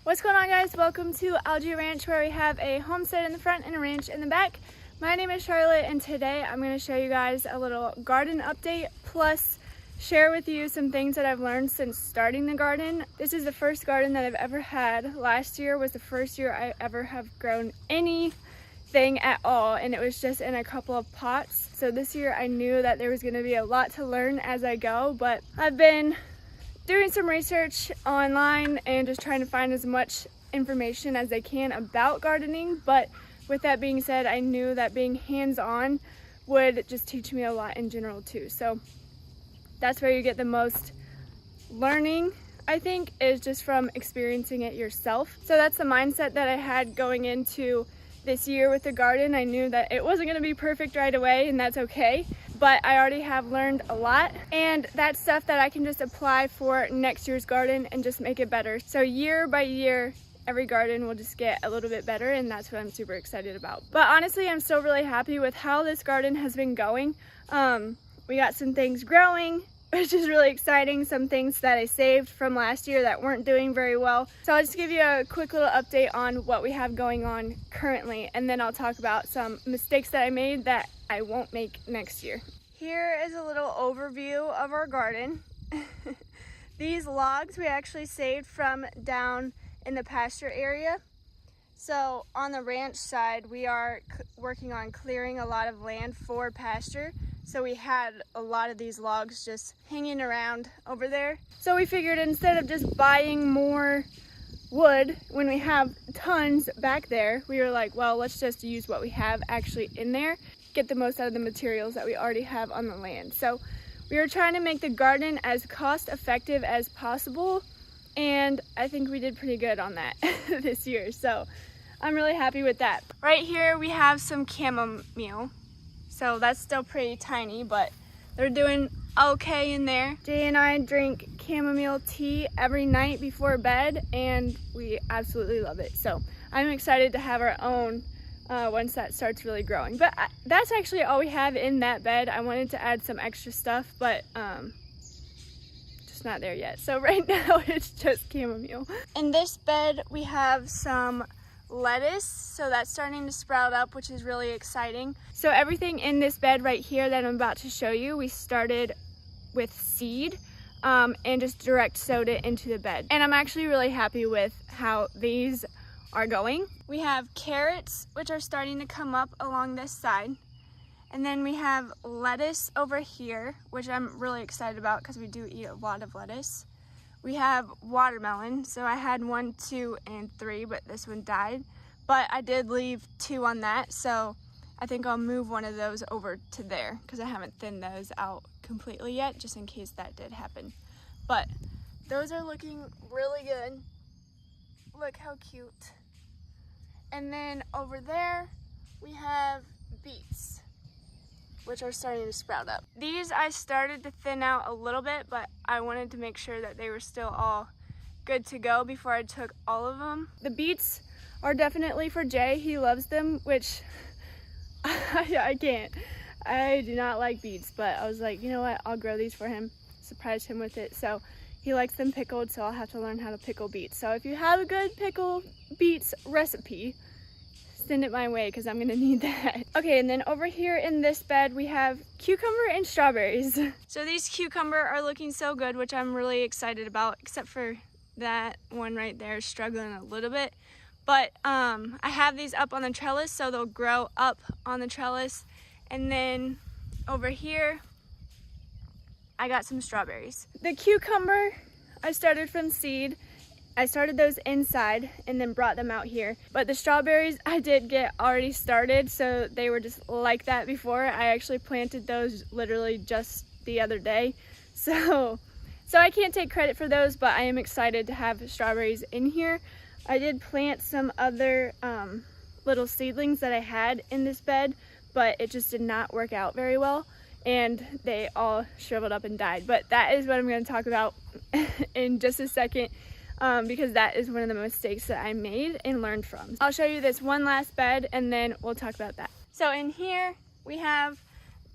What's going on, guys? Welcome to Algae Ranch, where we have a homestead in the front and a ranch in the back. My name is Charlotte, and today I'm going to show you guys a little garden update, plus share with you some things that I've learned since starting the garden. This is the first garden that I've ever had. Last year was the first year I ever have grown anything at all, and it was just in a couple of pots. So this year I knew that there was going to be a lot to learn as I go, but I've been doing some research online and just trying to find as much information as I can about gardening. But with that being said, I knew that being hands-on would just teach me a lot in general too. So that's where you get the most learning, I think, is just from experiencing it yourself. So that's the mindset that I had going into this year with the garden. I knew that it wasn't going to be perfect right away, and that's okay. But I already have learned a lot, and that's stuff that I can just apply for next year's garden and just make it better. So year by year, every garden will just get a little bit better, and that's what I'm super excited about. But honestly, I'm still really happy with how this garden has been going. We got some things growing, which is really exciting. Some things that I saved from last year that weren't doing very well. So I'll just give you a quick little update on what we have going on currently, and then I'll talk about some mistakes that I made that I won't make next year. Here is a little overview of our garden. These logs we actually saved from down in the pasture area. So on the ranch side, we are working on clearing a lot of land for pasture. So we had a lot of these logs just hanging around over there. So we figured instead of just buying more wood when we have tons back there, we were like, well, let's just use what we have actually in there, get the most out of the materials that we already have on the land. So we were trying to make the garden as cost effective as possible, and I think we did pretty good on that this year. So I'm really happy with that. Right here we have some chamomile. So that's still pretty tiny, but they're doing okay in there. Jay and I drink chamomile tea every night before bed, and we absolutely love it. So I'm excited to have our own once that starts really growing. But that's actually all we have in that bed. I wanted to add some extra stuff, but just not there yet. So right now it's just chamomile. In this bed we have some lettuce, so that's starting to sprout up, which is really exciting. So everything in this bed right here that I'm about to show you, we started with seed and just direct sowed it into the bed. And I'm actually really happy with how these are going. We have carrots, which are starting to come up along this side. And then we have lettuce over here, which I'm really excited about because we do eat a lot of lettuce. We have watermelon, so I had 1, 2, and 3, but this one died. But I did leave 2 on that, so I think I'll move one of those over to there because I haven't thinned those out completely yet, just in case that did happen. But those are looking really good. Look how cute. And then over there, we have beets, which are starting to sprout up. These I started to thin out a little bit, but I wanted to make sure that they were still all good to go before I took all of them. The beets are definitely for Jay. He loves them, which I can't. I do not like beets, but I was like, you know what, I'll grow these for him, surprise him with it. So he likes them pickled, so I'll have to learn how to pickle beets. So if you have a good pickle beets recipe, send it my way because I'm gonna need that. Okay, and then over here in this bed we have cucumber and strawberries. So these cucumber are looking so good, which I'm really excited about, except for that one right there struggling a little bit. But I have these up on the trellis, so they'll grow up on the trellis. And then over here I got some strawberries. The cucumber I started from seed. I started those inside and then brought them out here. But the strawberries I did get already started, so they were just like that before. I actually planted those literally just the other day. So I can't take credit for those, but I am excited to have strawberries in here. I did plant some other little seedlings that I had in this bed, but it just did not work out very well, and they all shriveled up and died. But that is what I'm going to talk about in just a second. Because that is one of the mistakes that I made and learned from. I'll show you this one last bed and then we'll talk about that. So in here we have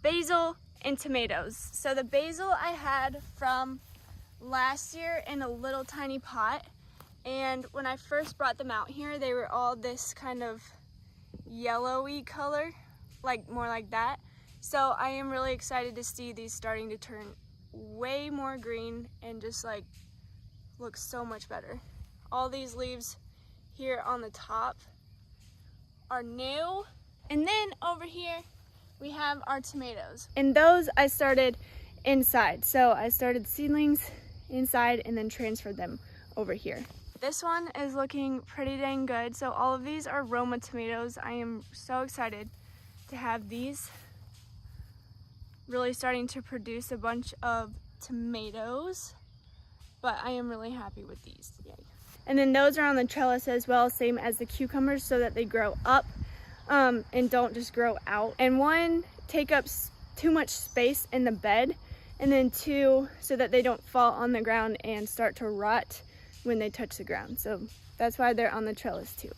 basil and tomatoes. So the basil I had from last year in a little tiny pot, And when I first brought them out here, they were all this kind of yellowy color, like more like that. So I am really excited to see these starting to turn way more green and just like look so much better. All these leaves here on the top are new. And then over here we have our tomatoes. And those I started inside. So I started seedlings inside and then transferred them over here. This one is looking pretty dang good. So all of these are Roma tomatoes. I am so excited to have these really starting to produce a bunch of tomatoes, but I am really happy with these. Yay. And then those are on the trellis as well, same as the cucumbers, so that they grow up and don't just grow out. And one, take up too much space in the bed, and then two, so that they don't fall on the ground and start to rot when they touch the ground. So that's why they're on the trellis too.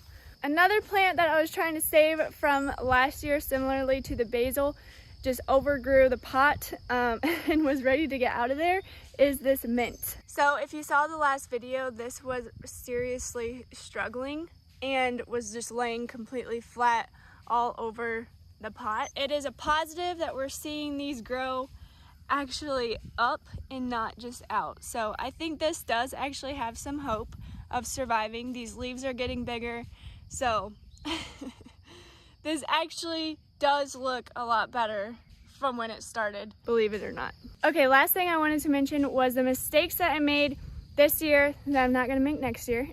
Another plant that I was trying to save from last year, similarly to the basil, just overgrew the pot and was ready to get out of there, is this mint. So if you saw the last video, this was seriously struggling and was just laying completely flat all over the pot. It is a positive that we're seeing these grow actually up and not just out. So I think this does actually have some hope of surviving. These leaves are getting bigger, so this actually does look a lot better from when it started, believe it or not. Okay, last thing I wanted to mention was the mistakes that I made this year that I'm not gonna make next year.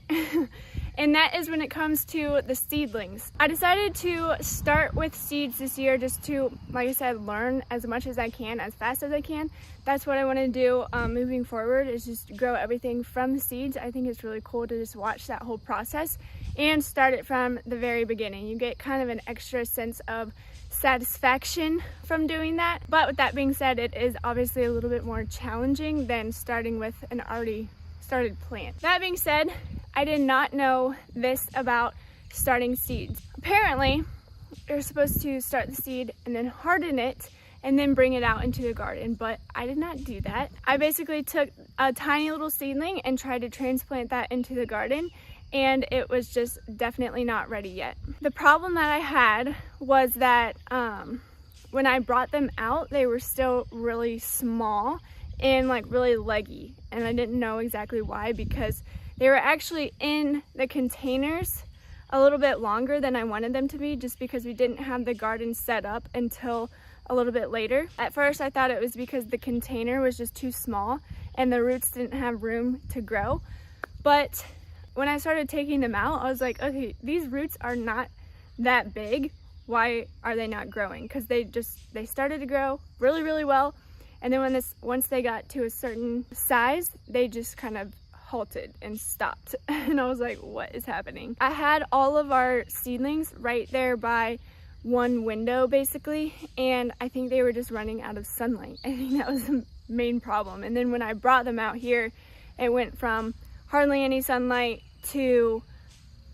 And that is when it comes to the seedlings. I decided to start with seeds this year just to, like I said, learn as much as I can, as fast as I can. That's what I want to do moving forward, is just grow everything from the seeds. I think it's really cool to just watch that whole process and start it from the very beginning. You get kind of an extra sense of satisfaction from doing that. But with that being said, it is obviously a little bit more challenging than starting with an already started plant. That being said, I did not know this about starting seeds. Apparently, you're supposed to start the seed and then harden it and then bring it out into the garden, but I did not do that. I basically took a tiny little seedling and tried to transplant that into the garden, and it was just definitely not ready yet. The problem that I had was that when I brought them out, they were still really small and like really leggy, and I didn't know exactly why, because they were actually in the containers a little bit longer than I wanted them to be, just because we didn't have the garden set up until a little bit later. At first I thought it was because the container was just too small and the roots didn't have room to grow. But when I started taking them out, I was like, okay, these roots are not that big. Why are they not growing? Because they started to grow really, really well. And then once they got to a certain size, they just kind of halted and stopped. And I was like, what is happening? I had all of our seedlings right there by one window basically, and I think they were just running out of sunlight. I think that was the main problem. And then when I brought them out here, it went from hardly any sunlight to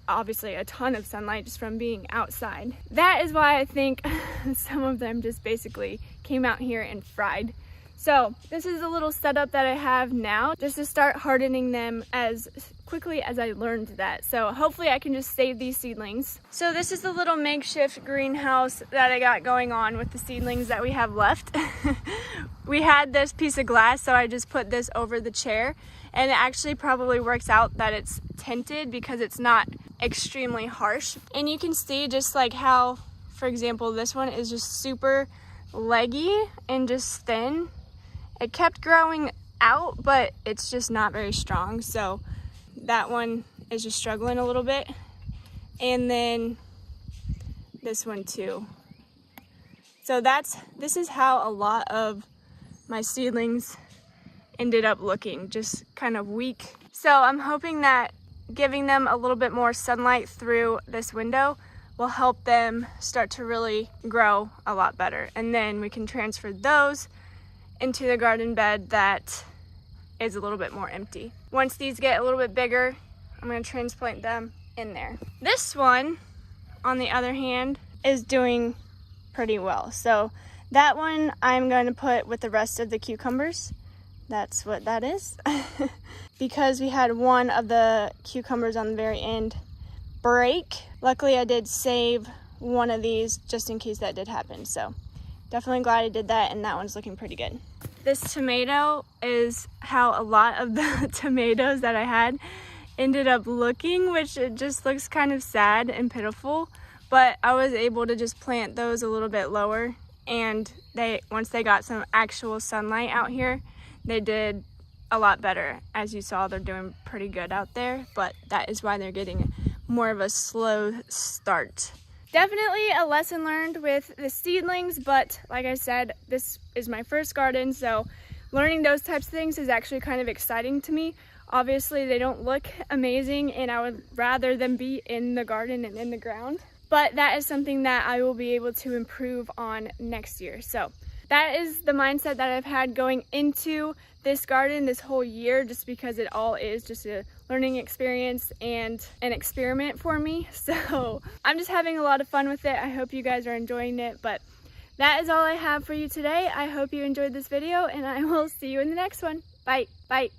obviously a ton of sunlight just from being outside. That is why I think some of them just basically came out here and fried. So this is a little setup that I have now just to start hardening them as quickly as I learned that. So hopefully I can just save these seedlings. So this is the little makeshift greenhouse that I got going on with the seedlings that we have left. We had this piece of glass, so I just put this over the chair, and it actually probably works out that it's tinted because it's not extremely harsh. And you can see just like how, for example, this one is just super leggy and just thin. It kept growing out, but it's just not very strong. So that one is just struggling a little bit. And then this one too. So this is how a lot of my seedlings ended up looking, just kind of weak. So I'm hoping that giving them a little bit more sunlight through this window will help them start to really grow a lot better. And then we can transfer those into the garden bed that is a little bit more empty. Once these get a little bit bigger, I'm going to transplant them in there. This one, on the other hand, is doing pretty well. So that one I'm going to put with the rest of the cucumbers that's what that is. Because we had one of the cucumbers on the very end break. Luckily I did save one of these just in case that did happen. So definitely glad I did that, and that one's looking pretty good. This tomato is how a lot of the tomatoes that I had ended up looking, which it just looks kind of sad and pitiful. But I was able to just plant those a little bit lower, and once they got some actual sunlight out here, they did a lot better. As you saw, they're doing pretty good out there, but that is why they're getting more of a slow start. Definitely a lesson learned with the seedlings, but like I said, this is my first garden, so learning those types of things is actually kind of exciting to me. Obviously, they don't look amazing, and I would rather them be in the garden and in the ground, but that is something that I will be able to improve on next year. So that is the mindset that I've had going into this garden this whole year, just because it all is just a learning experience and an experiment for me. So I'm just having a lot of fun with it. I hope you guys are enjoying it, but that is all I have for you today. I hope you enjoyed this video, and I will see you in the next one. Bye. Bye.